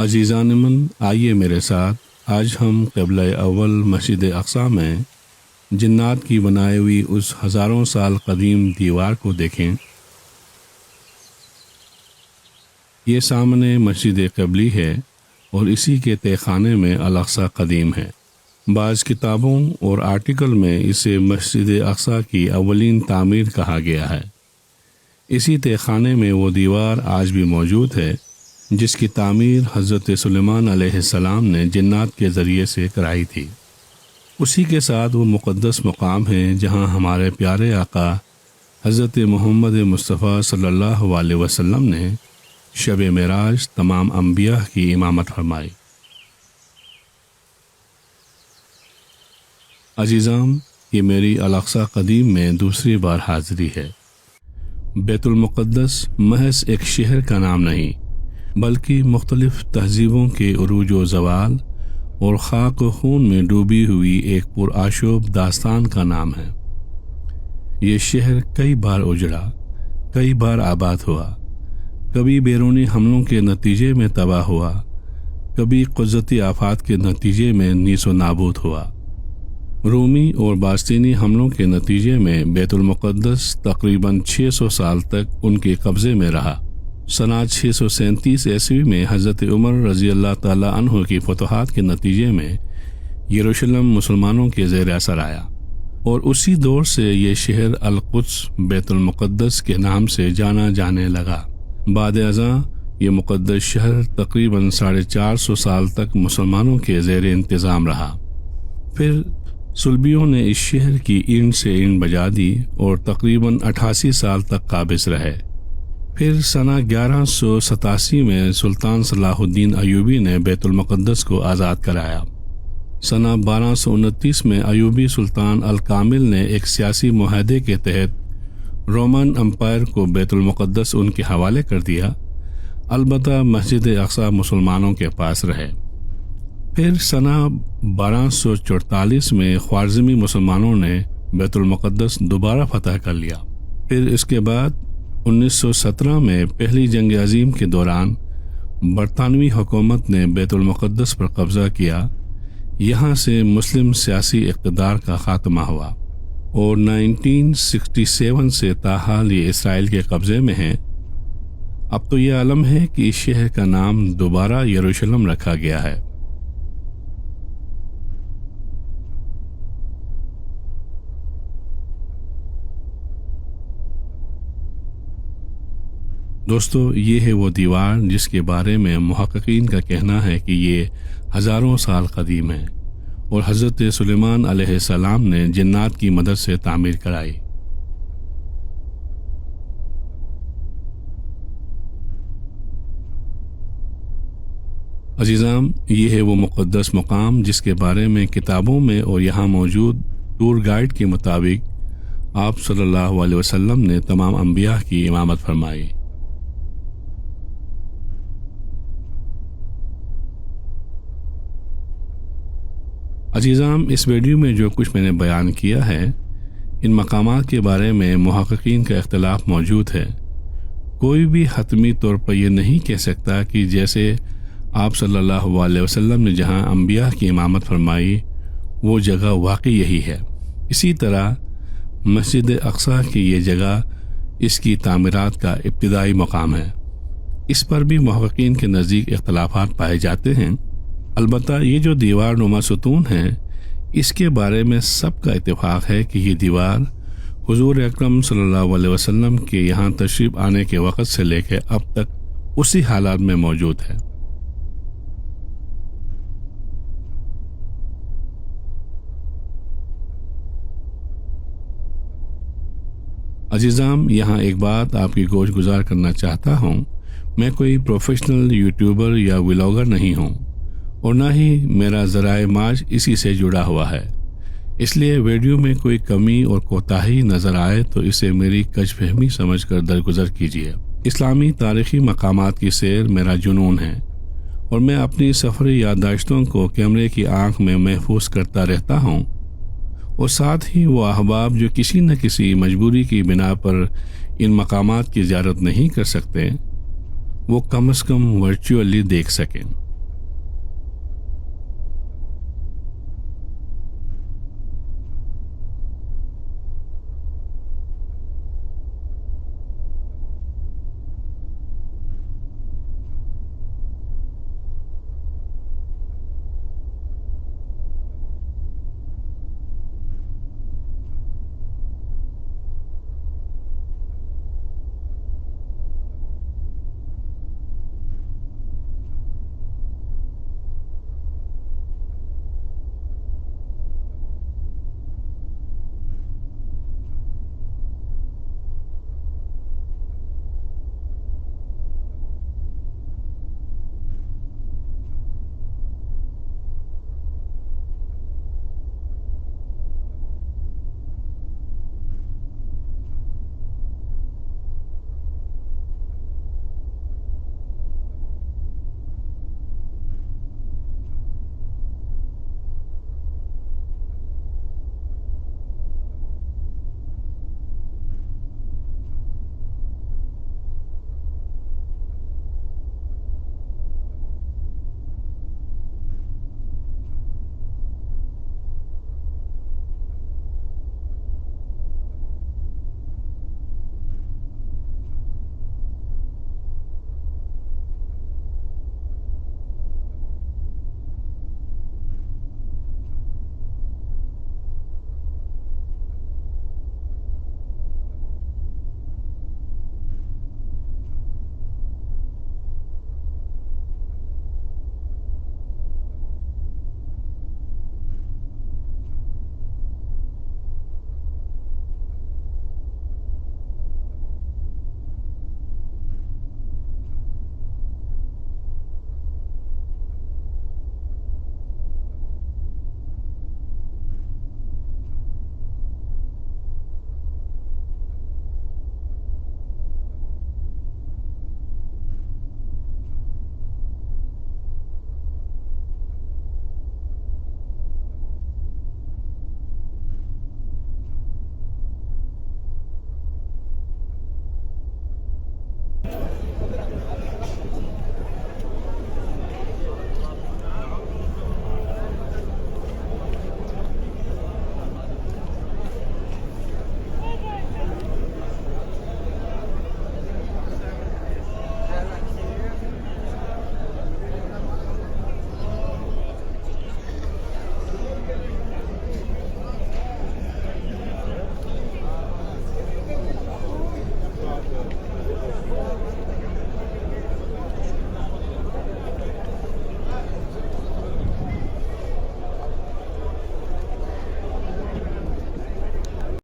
عزیزان من، آئیے میرے ساتھ آج ہم قبلہ اول مسجد اقصی میں جنات کی بنائی ہوئی اس ہزاروں سال قدیم دیوار کو دیکھیں۔ یہ سامنے مسجد قبلی ہے اور اسی کے تہہ خانے میں الاقصی قدیم ہے۔ بعض کتابوں اور آرٹیکل میں اسے مسجد اقصی کی اولین تعمیر کہا گیا ہے۔ اسی تہہ خانے میں وہ دیوار آج بھی موجود ہے جس کی تعمیر حضرت سلیمان علیہ السلام نے جنات کے ذریعے سے کرائی تھی۔ اسی کے ساتھ وہ مقدس مقام ہے جہاں ہمارے پیارے آقا حضرت محمد مصطفیٰ صلی اللہ علیہ وسلم نے شب معراج تمام انبیاء کی امامت فرمائی۔ عزیزام، یہ میری الاقصی قدیم میں دوسری بار حاضری ہے۔ بیت المقدس محض ایک شہر کا نام نہیں بلکہ مختلف تہذیبوں کے عروج و زوال اور خاک و خون میں ڈوبی ہوئی ایک پرآشوب داستان کا نام ہے۔ یہ شہر کئی بار اجڑا، کئی بار آباد ہوا، کبھی بیرونی حملوں کے نتیجے میں تباہ ہوا، کبھی قدرتی آفات کے نتیجے میں نیز و نابود ہوا۔ رومی اور باستینی حملوں کے نتیجے میں بیت المقدس تقریباً 600 سال تک ان کے قبضے میں رہا۔ سنہ 637 عیسوی میں حضرت عمر رضی اللہ تعالیٰ عنہ کی فتوحات کے نتیجے میں یروشلم مسلمانوں کے زیر اثر آیا اور اسی دور سے یہ شہر القدس بیت المقدس کے نام سے جانا جانے لگا۔ بعد ازاں یہ مقدس شہر تقریباً 450 سال تک مسلمانوں کے زیر انتظام رہا۔ پھر صلیبیوں نے اس شہر کی اینٹ سے اینٹ بجا دی اور تقریباً 88 سال تک قابض رہے۔ پھر سنہ 1187 میں سلطان صلاح الدین ایوبی نے بیت المقدس کو آزاد کرایا۔ سنہ 1229 میں ایوبی سلطان الکامل نے ایک سیاسی معاہدے کے تحت رومن امپائر کو بیت المقدس ان کے حوالے کر دیا، البتہ مسجد اقصی مسلمانوں کے پاس رہے۔ پھر سنہ 1244 میں خوارزمی مسلمانوں نے بیت المقدس دوبارہ فتح کر لیا۔ پھر اس کے بعد 1917 میں پہلی جنگ عظیم کے دوران برطانوی حکومت نے بیت المقدس پر قبضہ کیا۔ یہاں سے مسلم سیاسی اقتدار کا خاتمہ ہوا اور 1967 سے تاحال یہ اسرائیل کے قبضے میں ہے۔ اب تو یہ عالم ہے کہ اس شہر کا نام دوبارہ یروشلم رکھا گیا ہے۔ دوستو، یہ ہے وہ دیوار جس کے بارے میں محققین کا کہنا ہے کہ یہ ہزاروں سال قدیم ہے اور حضرت سلیمان علیہ السلام نے جنات کی مدد سے تعمیر کرائی۔ عزیزام، یہ ہے وہ مقدس مقام جس کے بارے میں کتابوں میں اور یہاں موجود ٹور گائیڈ کے مطابق آپ صلی اللہ علیہ وسلم نے تمام انبیاء کی امامت فرمائی۔ عزیزام، اس ویڈیو میں جو کچھ میں نے بیان کیا ہے، ان مقامات کے بارے میں محققین کا اختلاف موجود ہے۔ کوئی بھی حتمی طور پر یہ نہیں کہہ سکتا کہ جیسے آپ صلی اللہ علیہ وسلم نے جہاں انبیاء کی امامت فرمائی وہ جگہ واقعی یہی ہے۔ اسی طرح مسجد اقصی کی یہ جگہ اس کی تعمیرات کا ابتدائی مقام ہے۔ اس پر بھی محققین کے نزدیک اختلافات پائے جاتے ہیں۔ البتہ یہ جو دیوار نما ستون ہے، اس کے بارے میں سب کا اتفاق ہے کہ یہ دیوار حضور اکرم صلی اللہ علیہ وسلم کے یہاں تشریف آنے کے وقت سے لے کے اب تک اسی حالات میں موجود ہے۔ عزیزام، یہاں ایک بات آپ کی گوش گزار کرنا چاہتا ہوں۔ میں کوئی پروفیشنل یوٹیوبر یا ولاگر نہیں ہوں اور نہ ہی میرا ذرائع معاش اسی سے جڑا ہوا ہے، اس لیے ویڈیو میں کوئی کمی اور کوتاہی نظر آئے تو اسے میری کج فہمی سمجھ کر درگزر کیجیے۔ اسلامی تاریخی مقامات کی سیر میرا جنون ہے اور میں اپنی سفری یادداشتوں کو کیمرے کی آنکھ میں محفوظ کرتا رہتا ہوں، اور ساتھ ہی وہ احباب جو کسی نہ کسی مجبوری کی بنا پر ان مقامات کی زیارت نہیں کر سکتے وہ کم از کم ورچوئلی دیکھ سکیں۔